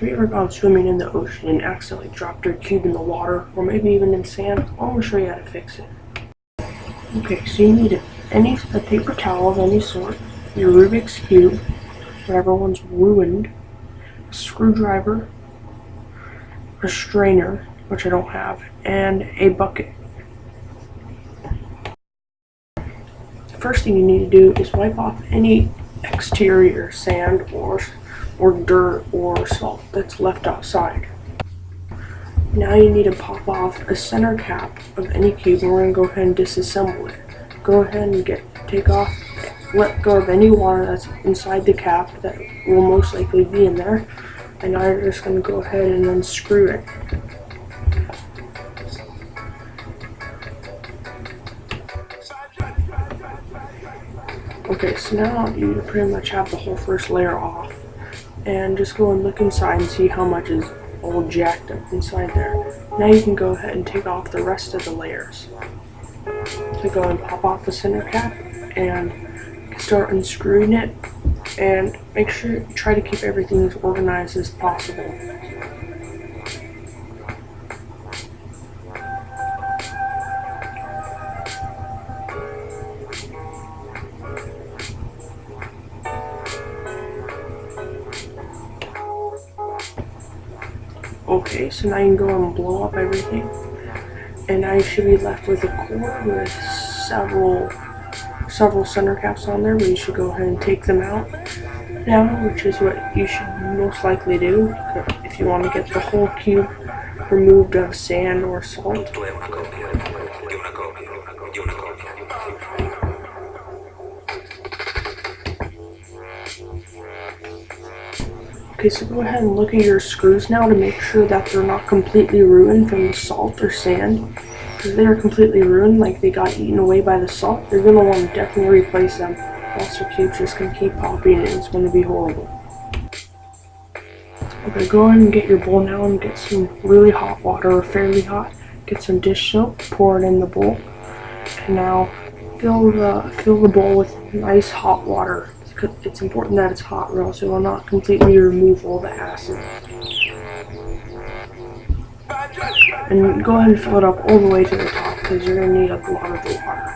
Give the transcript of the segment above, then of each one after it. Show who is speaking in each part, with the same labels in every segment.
Speaker 1: Have you ever gone swimming in the ocean and accidentally dropped your cube in the water, or maybe even in sand? I'm going to show you how to fix it. Okay, so you need a paper towel of any sort, your Rubik's cube, whatever one's ruined, a screwdriver, a strainer, which I don't have, and a bucket. The first thing you need to do is wipe off any exterior sand or dirt or salt that's left outside. Now you need to pop off a center cap of any cube, and we're going to go ahead and disassemble it. Go ahead and let go of any water that's inside the cap that will most likely be in there. And now you're just going to go ahead and unscrew it. Okay, so now you pretty much have the whole first layer off. And just go and look inside and see how much is all jacked up inside there. Now you can go ahead and take off the rest of the layers. So go and pop off the center cap and start unscrewing it, and make sure you try to keep everything as organized as possible. Okay, so now you can go and blow up everything, and now you should be left with a cord with several center caps on there, but you should go ahead and take them out now, which is what you should most likely do if you want to get the whole cube removed of sand or salt. Okay, so go ahead and look at your screws now to make sure that they're not completely ruined from the salt or sand. If they are completely ruined, like they got eaten away by the salt, you're going to want to definitely replace them, else your cube's just going to keep popping and it's going to be horrible. Okay, go ahead and get your bowl now and get some really hot water, or fairly hot. Get some dish soap, pour it in the bowl, and now fill the bowl with nice hot water. It's important that it's hot, or else it will not completely remove all the acid. And go ahead and fill it up all the way to the top, because you're going to need a lot of the water.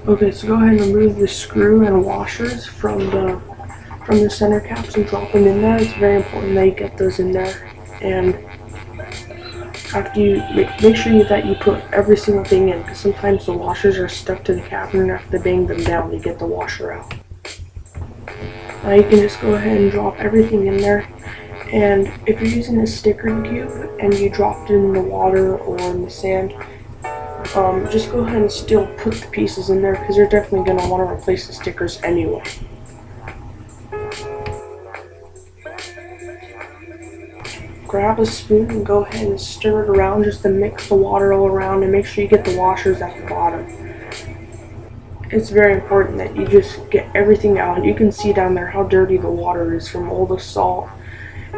Speaker 1: Okay, so go ahead and remove the screw and washers from the center caps and drop them in there. It's very important that you get those in there. And after you make sure that you put every single thing in, because sometimes the washers are stuck to the cap and you have to bang them down to get the washer out. Now you can just go ahead and drop everything in there, and if you're using a sticker cube and you dropped it in the water or in the sand, just go ahead and still put the pieces in there, because you're definitely going to want to replace the stickers anyway. Grab a spoon and go ahead and stir it around just to mix the water all around, and make sure you get the washers at the bottom. It's very important that you just get everything out. You can see down there how dirty the water is from all the salt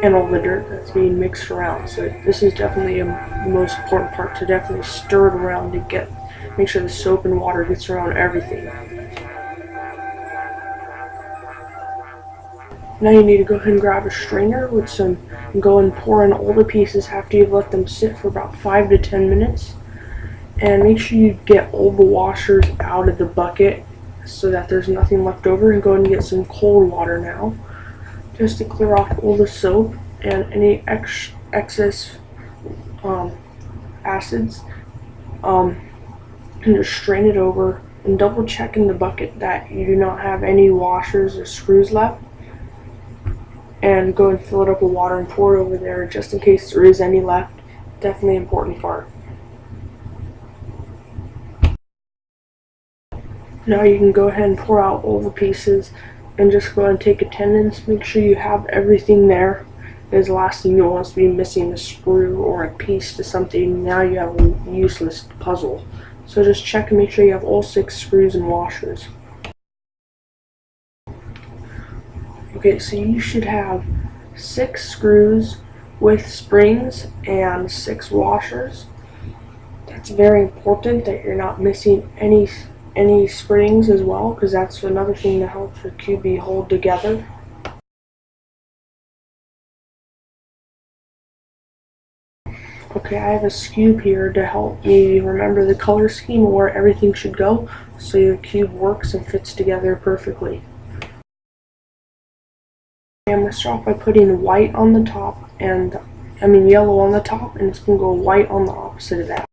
Speaker 1: and all the dirt that's being mixed around. So this is definitely the most important part, to definitely stir it around to make sure the soap and water gets around everything. Now you need to go ahead and grab a strainer and go and pour in all the pieces after you've let them sit for about 5 to 10 minutes. And make sure you get all the washers out of the bucket so that there's nothing left over, and go ahead and get some cold water now, just to clear off all the soap and any excess acids. And just strain it over, and double check in the bucket that you do not have any washers or screws left. And go and fill it up with water and pour it over there just in case there is any left. Definitely an important part. Now you can go ahead and pour out all the pieces and just go ahead and take attendance. Make sure you have everything there, because the last thing you want is to be missing a screw or a piece to something. Now you have a useless puzzle. So just check and make sure you have all 6 screws and washers. Okay, so you should have 6 screws with springs and 6 washers. That's very important that you're not missing any springs as well, because that's another thing that helps your cube hold together. Okay, I have a cube here to help me remember the color scheme where everything should go so your cube works and fits together perfectly. I'm going to start off by putting white on the top and yellow on the top, and it's going to go white on the opposite of that.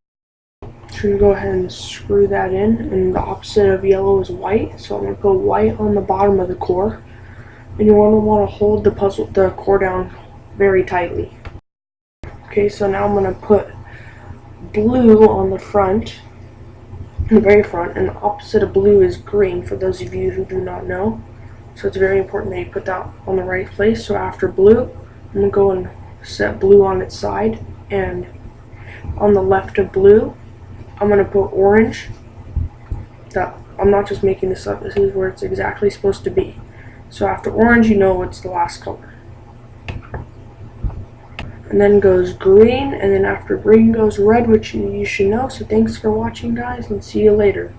Speaker 1: So I'm going to go ahead and screw that in, and the opposite of yellow is white, so I'm going to go white on the bottom of the core, and you want to hold the core down very tightly. Okay, so now I'm going to put blue on the front, in the very front, and the opposite of blue is green, for those of you who do not know. So it's very important that you put that on the right place. So after blue, I'm going to go and set blue on its side, and on the left of blue, I'm going to put orange. I'm not just making this up, this is where it's exactly supposed to be. So after orange, you know it's the last color. And then goes green, and then after green goes red, which you should know. So thanks for watching, guys, and see you later.